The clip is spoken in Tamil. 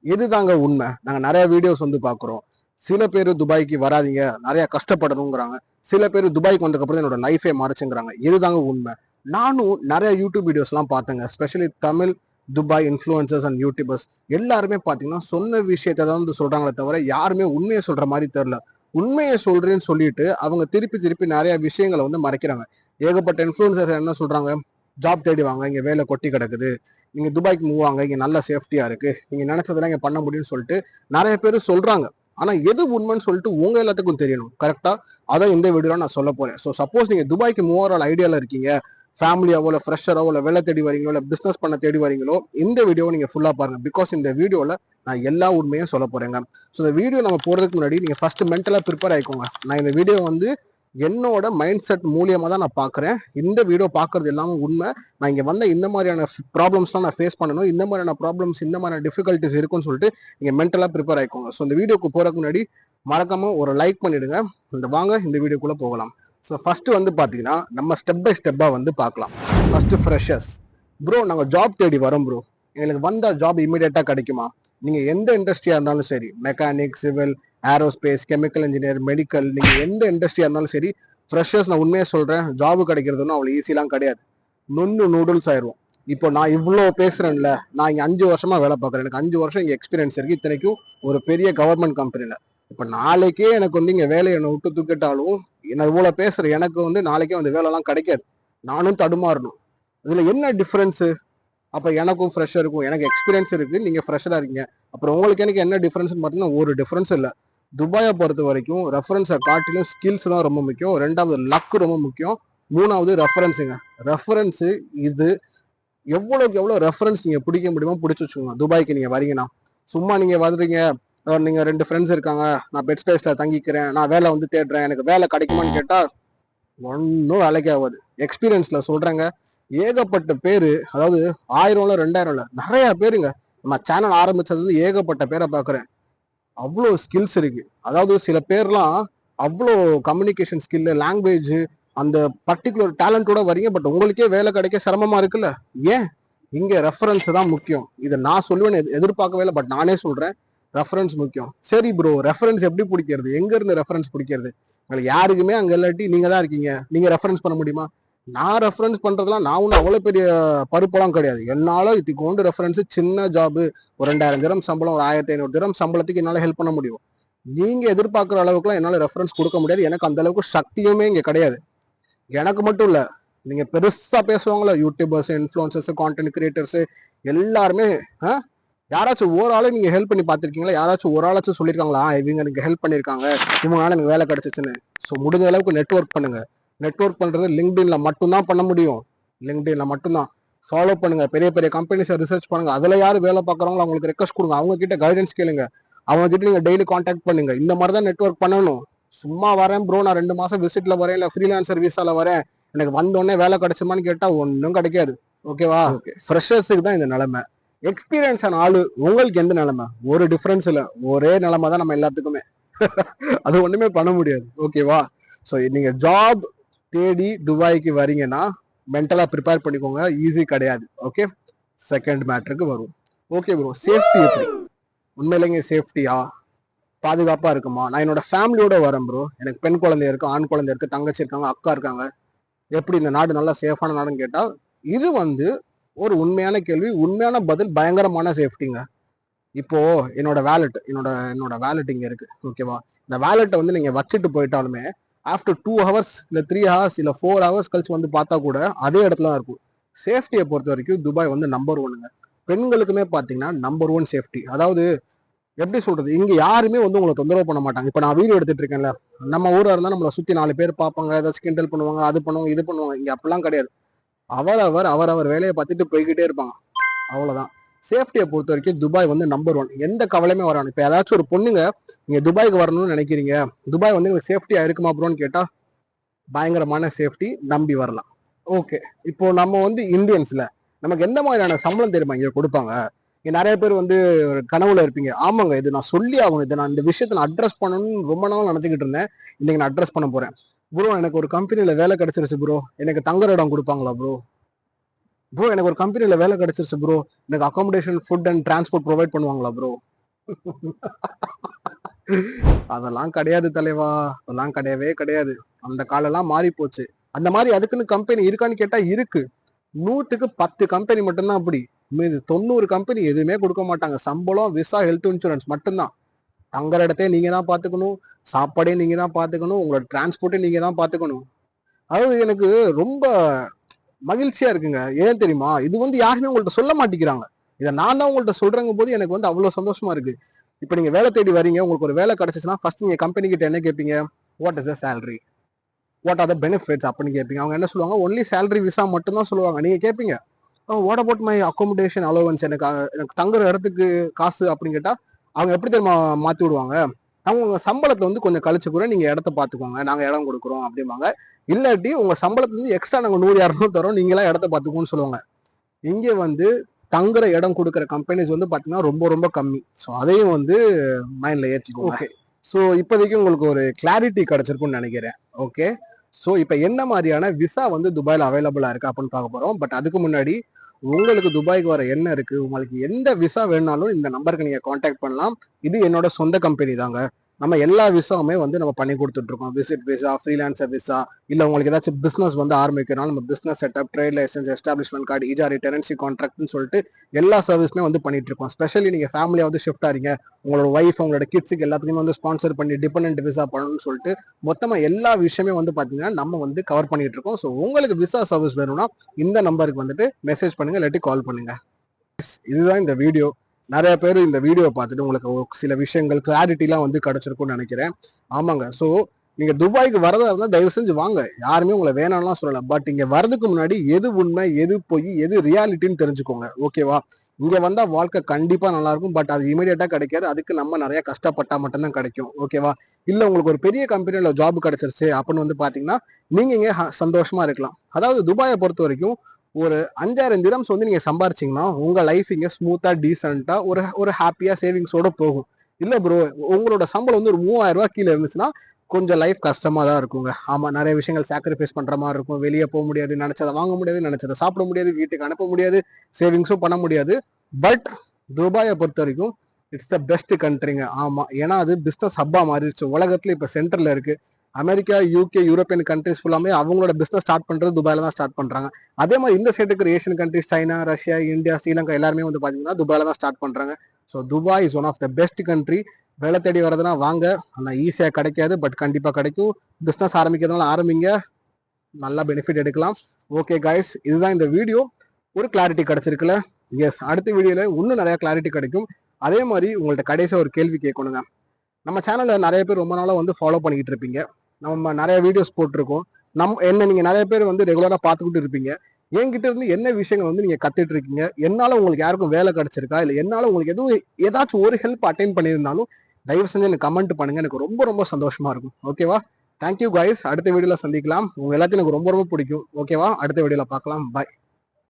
இதுதாங்க உண்மை. நாங்க நிறைய வீடியோஸ் வந்து பாக்குறோம். சில பேர் துபாய்க்கு வராதீங்க, நிறைய கஷ்டப்படணுங்கிறாங்க. சில பேர் துபாய்க்கு வந்ததுக்கு அப்புறம் என்னோட லைஃபே மாறுச்சுங்கிறாங்க. இதுதாங்க உண்மை. நானும் நிறைய யூடியூப் வீடியோஸ் எல்லாம் பார்த்தேங்க. Specially Tamil Dubai influencers and YouTubers எல்லாருமே பாத்தீங்கன்னா சொன்ன விஷயத்தை தான் வந்து சொல்றாங்களே தவிர யாருமே உண்மையை சொல்ற மாதிரி தெரியல. உண்மையை சொல்றேன்னு சொல்லிட்டு அவங்க திருப்பி திருப்பி நிறைய விஷயங்களை வந்து மறைக்கிறாங்க. ஏகப்பட்ட இன்ஃப்ளூயன்சர்ஸ் என்ன சொல்றாங்க, ஜாப் தேடி வாங்க, இங்க வேலை கொட்டி கிடக்குது, நீங்க துபாய்க்கு மூவ் ஆங்க, இங்க நல்ல சேஃப்டியா இருக்கு, நீங்க நினைச்சதெல்லாம் இங்க பண்ண முடியும்னு சொல்லிட்டு நிறைய பேர் சொல்றாங்க. ஆனா எது உண்மைன்னு சொல்லிட்டு உங்க எல்லாத்துக்கும் தெரியணும் கரெக்டா. அதான் இந்த வீடியோல நான் சொல்ல போறேன். ஸோ சப்போஸ் நீங்க துபாய்க்கு மூவ் ஆகிற ஐடியால இருக்கீங்க, ஃபேமிலியாவோ இல்லை ஃப்ரெஷராவோ இல்லை வேலை தேடி வரீங்களோ இல்லை பிசினஸ் பண்ண தேடி வரீங்களோ, இந்த வீடியோவை நீங்க ஃபுல்லா பாருங்க. பிகாஸ் இந்த வீடியோல நான் எல்லா உண்மையும் சொல்ல போறேங்க. ஸோ இந்த வீடியோ நம்ம போறதுக்கு முன்னாடி நீங்க ஃபர்ஸ்ட் மென்டலா ப்ரிப்பேர் ஆயிக்கோங்க. நான் இந்த வீடியோ வந்து என்னோட மைண்ட் செட் மூலியமா தான் நான் பாக்குறேன். இந்த வீடியோ பாக்குறது எல்லாமே உண்மை. நான் இங்க வந்த இந்த மாதிரியான ப்ராப்ளம்ஸ்லாம் நான் ஃபேஸ் பண்ணணும், இந்த மாதிரியான ப்ராப்ளம்ஸ் இந்த மாதிரியான டிஃபிகல்ட்டிஸ் இருக்குன்னு சொல்லிட்டு நீங்க மென்டலா ப்ரிப்பேர் ஆயிக்கோங்க. ஸோ இந்த வீடியோக்கு போறதுக்கு முன்னாடி மறக்காம ஒரு லைக் பண்ணிடுங்க. வாங்க இந்த வீடியோக்குள்ள போகலாம். ஸோ ஃபர்ஸ்ட் வந்து பாத்தீங்கன்னா நம்ம ஸ்டெப் பை ஸ்டெப்பா வந்து பார்க்கலாம். First freshers. ப்ரோ நாங்கள் ஜாப் தேடி வரோம் ப்ரோ, எங்களுக்கு வந்த ஜாப் இமீடியட்டா கிடைக்குமா? நீங்க எந்த இண்டஸ்ட்ரியா இருந்தாலும் சரி, mechanic, civil, aerospace, chemical engineer, medical, நீங்க எந்த இண்டஸ்ட்ரியா இருந்தாலும் சரி, ஃப்ரெஷர்ஸ் நான் உண்மையை சொல்றேன், ஜாப் கிடைக்கிறதுன்னு அவ்வளோ ஈஸிலாம் கிடையாது. நொன்னு நூடுல்ஸ் ஆயிரும். இப்போ நான் இவ்வளோ பேசுறேன்ல, நான் இங்க 5 வருஷமா வேலை பார்க்குறேன், எனக்கு 5 வருஷம் இங்க எக்ஸ்பீரியன்ஸ் இருக்கு, இத்தனைக்கும் ஒரு பெரிய கவர்மெண்ட் கம்பெனில. இப்போ நாளைக்கே எனக்கு வந்து இங்க வேலையை என்னை விட்டு தூக்கிட்டாலும், நான் இவ்வளோ பேசுறேன், எனக்கு வந்து நாளைக்கே வந்து வேலைலாம் கிடைக்காது. நானும் தடுமாறணும். இதுல என்ன டிஃபரன்ஸு? அப்ப எனக்கும் ஃப்ரெஷருக்கும், எனக்கு எக்ஸ்பீரியன்ஸ் இருக்கு, நீங்க ஃப்ரெஷரா இருக்கீங்க, அப்புறம் உங்களுக்கு எனக்கு என்ன டிஃபரன்ஸ்னு பார்த்தீங்கன்னா ஒரு டிஃபரன்ஸ் இல்லை. துபாயை பொறுத்த வரைக்கும் ரெஃபரன்ஸை காட்டிலும் ஸ்கில்ஸ் தான் ரொம்ப முக்கியம். ரெண்டாவது லக் ரொம்ப முக்கியம். மூணாவது ரெஃபரன்ஸுங்க. ரெஃபரன்ஸு இது எவ்வளோக்கு எவ்வளோ ரெஃபரன்ஸ் நீங்க பிடிக்க முடியுமோ பிடிச்சி வச்சுக்கோங்க. துபாய்க்கு நீங்க வரீங்கன்னா சும்மா நீங்க வருவீங்க, நீங்க 2 ஃப்ரெண்ட்ஸ் இருக்காங்க, நான் பெட் ஸ்பேஸ்ல தங்கிக்கிறேன், நான் வேலை வந்து தேடுறேன், எனக்கு வேலை கிடைக்குமான்னு கேட்டா ஒன்றும் வேலைக்கு ஆகாது. எக்ஸ்பீரியன்ஸ்ல சொல்றேங்க. ஏகப்பட்ட பேரு, அதாவது 1000 2000 நிறைய பேருங்க. நம்ம சேனல் ஆரம்பிச்சது வந்து ஏகப்பட்ட பேரை பாக்குறேன். அவ்வளோ ஸ்கில்ஸ் இருக்கு. அதாவது சில பேர்லாம் அவ்வளோ கம்யூனிகேஷன் ஸ்கில், லாங்குவேஜ், அந்த பர்டிகுலர் டேலண்டோட வரீங்க, பட் உங்களுக்கே வேலை கிடைக்க சிரமமா இருக்குல்ல. ஏன்? இங்க ரெஃபரன்ஸ் தான் முக்கியம். இதை நான் சொல்லுவேன்னு எதிர்பார்க்கவே இல்லை, பட் நானே சொல்றேன், ரெஃபரன்ஸ் முக்கியம். சரி ப்ரோ, ரெஃபரன்ஸ் எப்படி பிடிக்கிறது, எங்க இருந்து ரெஃபரன்ஸ் பிடிக்கிறது? உங்களுக்கு யாருக்குமே அங்க இல்லாட்டி நீங்க தான் இருக்கீங்க, நீங்க ரெஃபரன்ஸ் பண்ண முடியுமா? நான் ரெஃபரன்ஸ் பண்றதுலாம் நான் ஒன்றும் அவ்வளோ பெரிய பருப்பெல்லாம் கிடையாது. என்னால இதுக்கு கொண்டு ரெஃபரன்ஸ் சின்ன ஜாபு, ஒரு 2000 திரம் சம்பளம், ஒரு 1500 திரம் சம்பளத்துக்கு என்னால ஹெல்ப் பண்ண முடியும். நீங்க எதிர்பார்க்குற அளவுக்குலாம் என்னால ரெஃபரன்ஸ் கொடுக்க முடியாது. எனக்கு அந்த அளவுக்கு சக்தியுமே இங்க கிடையாது. எனக்கு மட்டும் இல்ல, நீங்க பெருசா பேசுவாங்களா யூடியூபர்ஸ், இன்ஃப்ளூயன்சர்ஸ், கான்டென்ட் கிரியேட்டர்ஸ் எல்லாருமே, யாராச்சும் ஒரு ஆளை நீங்க ஹெல்ப் பண்ணி பார்த்துருக்கீங்களா? யாராச்சும் ஒரு ஆளாச்சும் சொல்லியிருக்காங்களா இவங்க எனக்கு ஹெல்ப் பண்ணியிருக்காங்க, இவங்களால எனக்கு வேலை கிடைச்சிச்சுன்னு? ஸோ முடிஞ்ச அளவுக்கு நெட்ஒர்க் பண்ணுங்க. நெட்ஒர்க் பண்றது லிங்க்டின்ல மட்டும்தான் பண்ண முடியும். லிங்க்டின்ல மட்டும்தான். ஃபாலோ பண்ணுங்க, பெரிய பெரிய கம்பெனிஸை ரிசர்ச் பண்ணுங்க, அதுல யாரு வேலை பார்க்குறவங்களோ அவங்களுக்கு ரெக்வஸ்ட் கொடுங்க, அவங்க கிட்ட கைடன்ஸ் கேளுங்க, அவங்க கிட்ட நீங்க டெய்லி கான்டாக்ட் பண்ணுங்க. இந்த மாதிரி தான் நெட்ஒர்க் பண்ணணும். சும்மா வரேன் ப்ரோ, நான் 2 மாசம் விசிட்ல வரேன், இல்ல ஃப்ரீலான்சர் விசால வரேன், எனக்கு வந்தோடனே வேலை கிடைச்சுமான்னு கேட்டா ஒன்றும் கிடைக்காது. ஓகேவா? ஃப்ரெஷர்ஸுக்கு தான் இந்த நிலைமை. எக்ஸ்பீரியன்ஸ் ஆன ஆளு உங்களுக்கு எந்த நிலைமை? ஒரு டிஃபரன்ஸ் இல்லை, ஒரே நிலைமை தான் நம்ம எல்லாத்துக்குமே. அது ஒண்ணுமே பண்ண முடியாது. ஓகேவா? ஸோ நீங்க ஜாப் தேடி துபாய்க்கு வரீங்கன்னா மென்டலா ப்ரிப்பேர் பண்ணிக்கோங்க, ஈஸி கிடையாது. ஓகே, செகண்ட் மேட்டருக்கு வரும். ஓகே ப்ரோ, சேஃப்டி எப்படி? உண்மையிலேங்க சேஃப்டியா, பாதுகாப்பா இருக்குமா? நான் என்னோட ஃபேமிலியோட வரேன் ப்ரோ, எனக்கு பெண் குழந்தை இருக்கு, ஆண் குழந்தை இருக்கு, தங்கச்சி இருக்காங்க, அக்கா இருக்காங்க, எப்படி இந்த நாடு நல்லா சேஃபான நாடுன்னு கேட்டா இது வந்து ஒரு உண்மையான கேள்வி, உண்மையான பதில், பயங்கரமான சேஃப்டிங்க. இப்போ என்னோட வேலெட், என்னோட வேலெட் இங்க இருக்கு. ஓகேவா? இந்த வேலெட்டை வந்து நீங்க வச்சுட்டு போயிட்டாலுமே ஆஃப்டர் 2 ஹவர்ஸ் இல்ல 3 ஹவர்ஸ் இல்ல 4 ஹவர்ஸ் கழிச்சு வந்து பார்த்தா கூட அதே இடத்துல தான் இருக்கும். சேஃப்டியை பொறுத்த வரைக்கும் துபாய் வந்து நம்பர் 1ங்க. பெண்களுக்குமே பாத்தீங்கன்னா நம்பர் 1 சேஃப்டி. அதாவது எப்படி சொல்றது, இங்க யாருமே வந்து உங்களை தொந்தரவு பண்ண மாட்டாங்க. இப்ப நான் வீடியோ எடுத்துட்டு இருக்கேன்ல, நம்ம ஊரா இருந்தா நம்மளை சுத்தி 4 பேர் பார்ப்பாங்க, ஏதாச்சும் கிண்டல் பண்ணுவாங்க, அது பண்ணுவாங்க, இது பண்ணுவாங்க. இங்க அப்படிலாம் கிடையாது. அவரவர் வேலையை பார்த்துட்டு போய்கிட்டே இருப்பாங்க. அவ்வளவுதான். சேஃப்டியை பொறுத்த வரைக்கும் துபாய் வந்து நம்பர் 1. எந்த கவலையுமே வராது. இப்ப ஏதாச்சும் ஒரு பொண்ணுங்க நீங்க துபாய்க்கு வரணும்னு நினைக்கிறீங்க, துபாய் வந்து உங்களுக்கு சேஃப்டியா இருக்குமா ப்ரோன்னு கேட்டா பயங்கரமான சேஃப்டி, நம்பி வரலாம். ஓகே, இப்போ நம்ம வந்து இந்தியன்ஸ்ல நமக்கு எந்த மாதிரியான சம்பளம் தெரியுமா இங்க கொடுப்பாங்க? இங்க நிறைய பேர் வந்து கனவுல இருப்பீங்க. ஆமாங்க, இது நான் சொல்லி ஆகணும், இதை நான் இந்த விஷயத்தை நான் அட்ரஸ் பண்ணணும்னு ரொம்ப நாள் நினைச்சுக்கிட்டு இருந்தேன். இன்னைக்கு நான் அட்ரஸ் பண்ண போறேன். ப்ரோ எனக்கு ஒரு கம்பெனில வேலை கிடைச்சிருச்சு ப்ரோ, எனக்கு தங்குற இடம் கொடுப்பாங்களா ப்ரோ? ப்ரோ எனக்கு ஒரு கம்பெனில வேலை கிடைச்சிருச்சு ப்ரோ, எனக்கு accommodation, food and transport provide பண்ணுவாங்களா ப்ரோ? அதெல்லாம் கிடையாது தலைவா. அதெல்லாம் கிடையவே கிடையாது. அந்த காலம்லாம் மாறி போச்சு. அந்த மாதிரி அதுக்குன்னு கம்பெனி இருக்கான்னு கேட்டா இருக்கு. 100க்கு 10 கம்பெனி மட்டும்தான் அப்படி. மீதி 90 கம்பெனி எதுவுமே கொடுக்க மாட்டாங்க. சம்பளம், விசா, ஹெல்த் இன்சூரன்ஸ் மட்டும்தான். தங்குற இடத்தையும் நீங்க தான் பாத்துக்கணும். சாப்பாடையும் நீங்க தான் பாத்துக்கணும். உங்களோட டிரான்ஸ்போர்ட்டையும் நீங்க தான் பாத்துக்கணும். அதாவது எனக்கு ரொம்ப மகிழ்ச்சியா இருக்குங்க. ஏன் தெரியுமா? இது வந்து யாருமே உங்கள்ட்ட சொல்ல மாட்டேங்கிறாங்க. இத நான் தான் உங்கள்ட்ட சொல்றேங்க போது எனக்கு வந்து அவ்வளவு சந்தோஷமா இருக்கு. இப்ப நீங்க வேலை தேடி வரீங்க. உங்களுக்கு ஒரு வேலை கிடைச்சுச்சுன்னா, ஃபர்ஸ்ட் நீங்க கம்பெனி கிட்ட என்ன கேட்பீங்க? What is the salary? What are the benefits? அப்படின்னு கேட்பீங்க. அவங்க என்ன சொல்லுவாங்க? ஒன்லி சேலரி, விசா மட்டும் தான் சொல்லுவாங்க. நீங்க கேட்பீங்க, what about my accommodation allowance? எனக்கு தங்குற இடத்துக்கு காசு அப்படின்னு கேட்டா, அவங்க எப்படி தெரியுமா மாத்தி விடுவாங்க? அவங்க உங்க சம்பளத்தை வந்து கொஞ்சம் கழிச்சு கூட நீங்க இடத்த பாத்துக்கோங்க. நாங்க இடம் கொடுக்குறோம் அப்படிம்பாங்க. இல்லாட்டி உங்க சம்பளத்துல இருந்து எக்ஸ்ட்ரா நாங்க 100, 200 தரோம். நீங்களா இடத்த பாத்துக்கோன்னு சொல்லுவாங்க. இங்க வந்து தங்குற இடம் கொடுக்குற கம்பெனிஸ் வந்து பாத்தீங்கன்னா ரொம்ப ரொம்ப கம்மி. ஸோ அதையும் வந்து மைண்ட்ல ஏற்றிக்கோங்க. ஓகே. ஸோ இப்போதைக்கு உங்களுக்கு ஒரு கிளாரிட்டி கிடைச்சிருக்கும்னு நினைக்கிறேன். ஓகே. ஸோ இப்போ என்ன மாதிரியான விசா வந்து துபாயில் அவைலபிளா இருக்கு அப்படின்னு பார்க்க போறோம். பட் அதுக்கு முன்னாடி உங்களுக்கு துபாய்க்கு வர என்ன இருக்கு, உங்களுக்கு எந்த விசா வேணாலும் இந்த நம்பருக்கு நீங்க காண்டாக்ட் பண்ணலாம். இது என்னோட சொந்த கம்பெனி தாங்க. நம்ம எல்லா விசாவுமே வந்து நம்ம பண்ணி கொடுத்துட்டு இருக்கோம். விசிட் விசா, ஃப்ரீலான்சர் விசா, இல்ல உங்களுக்கு ஏதாச்சும் பிசினஸ் வந்து ஆரம்பிக்கணும், நம்ம business setup, trade licence, establishment card, இஜாரி, டெனன்சி கான்ட்ராக்ட்னு சொல்லிட்டு எல்லா சர்வீஸுமே வந்து பண்ணிட்டு இருக்கோம். ஸ்பெஷலி நீங்க ஃபேமிலியா வந்து ஷிஃப்ட் ஆறீங்க, உங்களோட ஒய்ஃப், உங்களோட கிட்ஸுக்கு எல்லாத்துக்குமே வந்து ஸ்பான்சர் பண்ணி டிபெண்டன்ட் விசா பண்ணணும்னு சொல்லிட்டு மொத்தமா எல்லா விஷயமே வந்து பாத்தீங்கன்னா நம்ம வந்து கவர் பண்ணிட்டு இருக்கோம். ஸோ உங்களுக்கு விசா சர்வீஸ் வேணும்னா இந்த நம்பருக்கு வந்துட்டு மெசேஜ் பண்ணுங்க, இல்லாட்டி கால் பண்ணுங்க. இதுதான் இந்த வீடியோ. நிறைய பேர் இந்த வீடியோ பார்த்துட்டு உங்களுக்கு சில விஷயங்கள் கிளாரிட்டிலாம் வந்து கிடைச்சிருக்கும்னு நினைக்கிறேன். ஆமாங்க. ஸோ நீங்க துபாய்க்கு வரதா இருந்தா தயவு செஞ்சு வாங்க. யாருமே உங்களை வேணாம்லாம் சொல்லல. பட் இங்க வரதுக்கு முன்னாடி எது உண்மை, எது பொய், எது ரியாலிட்டின்னு தெரிஞ்சுக்கோங்க. ஓகேவா? இங்க வந்தா வாழ்க்கை கண்டிப்பா நல்லா இருக்கும். பட் அது இமீடியட்டா கிடைக்காது. அதுக்கு நம்ம நிறைய கஷ்டப்பட்டா மட்டும்தான் கிடைக்கும். ஓகேவா? இல்ல உங்களுக்கு ஒரு பெரிய கம்பெனில ஜாப் கிடைச்சிருச்சு அப்படின்னு வந்து பாத்தீங்கன்னா நீங்க இங்க சந்தோஷமா இருக்கலாம். அதாவது துபாயை பொறுத்த வரைக்கும் ஒரு 5000 திரம்ஸ் வந்து நீங்க சம்பாரிச்சீங்கன்னா உங்க லைஃப் இங்க ஸ்மூத்தா டீசென்ட்டா ஒரு ஒரு ஹாப்பியா சேவிங்ஸோட போகும். இல்ல ப்ரோ, உங்களோட சம்பளம் வந்து ஒரு 3000 ரூபாய் கீழே இருந்துச்சுன்னா கொஞ்சம் லைஃப் கஷ்டமா தான் இருக்குங்க. ஆமா, நிறைய விஷயங்கள் சாக்ரிஃபைஸ் பண்ற மாதிரி இருக்கும். வெளியே போக முடியாது, நினைச்சதை வாங்க முடியாது, நினைச்சதை சாப்பிட முடியாது, வீட்டுக்கு அனுப்ப முடியாது, சேவிங்ஸும் பண்ண முடியாது. பட் துபாயை பொறுத்த வரைக்கும் இட்ஸ் த பெஸ்ட் கண்ட்ரிங்க. ஆமா, ஏன்னா அது பிசினஸ் ஹப்பா மாறிடுச்சு. உலகத்துல இப்ப சென்டர்ல இருக்கு. அமெரிக்கா, யூகே, யூரோப்பியன் கண்ட்ரிஸ் ஃபுல்லாமே அவங்களோட பிசினஸ் ஸ்டார்ட் பண்றது துபாயில தான் ஸ்டார்ட் பண்றாங்க. அதே மாதிரி இந்த சைடு இருக்கிற Asian countries, China, Russia, India, Sri Lanka எல்லாருமே வந்து பாத்தீங்கன்னா துபாயில தான் ஸ்டார்ட் பண்றாங்க. So Dubai is one of the best country. வேலை தேடி வரதுனா வாங்க. ஆனால் ஈஸியா கிடைக்காது, பட் கண்டிப்பா கிடைக்கும். பிசினஸ் ஆரம்பிக்கிறதுனால ஆரம்பிங்க, நல்லா பெனிஃபிட் எடுக்கலாம். ஓகே கைஸ், இதுதான் இந்த வீடியோ. ஒரு கிளாரிட்டி கிடைச்சிருக்குல்ல? எஸ், அடுத்த வீடியோல இன்னும் நிறைய கிளாரிட்டி கிடைக்கும். அதே மாதிரி உங்கள்ட்ட கடைசியா ஒரு கேள்வி கேட்கணுங்க. நம்ம சேனல்ல நிறைய பேர் ரொம்ப நாளா வந்து ஃபாலோ பண்ணிக்கிட்டு இருப்பீங்க. நம்ம நிறைய வீடியோஸ் போட்டிருக்கோம். என்ன நீங்க நிறைய பேர் வந்து ரெகுலரா பார்த்துக்கிட்டு இருப்பீங்க. என்கிட்ட இருந்து என்ன விஷயங்கள் வந்து நீங்க கத்துட்டு இருக்கீங்க? என்னால உங்களுக்கு யாருக்கும் வேலை கிடைச்சிருக்கா? இல்ல என்னால உங்களுக்கு ஏதாச்சும் ஒரு ஹெல்ப் அட்டைன் பண்ணியிருந்தாலும் தயவு செஞ்சு எனக்கு கமெண்ட் பண்ணுங்க. எனக்கு ரொம்ப ரொம்ப சந்தோஷமா இருக்கும். ஓகேவா? Thank you guys. அடுத்த வீடியோல சந்திக்கலாம். உங்க எல்லாத்தையும் எனக்கு ரொம்ப ரொம்ப பிடிக்கும். ஓகேவா? அடுத்த வீடியோல பார்க்கலாம். பாய்.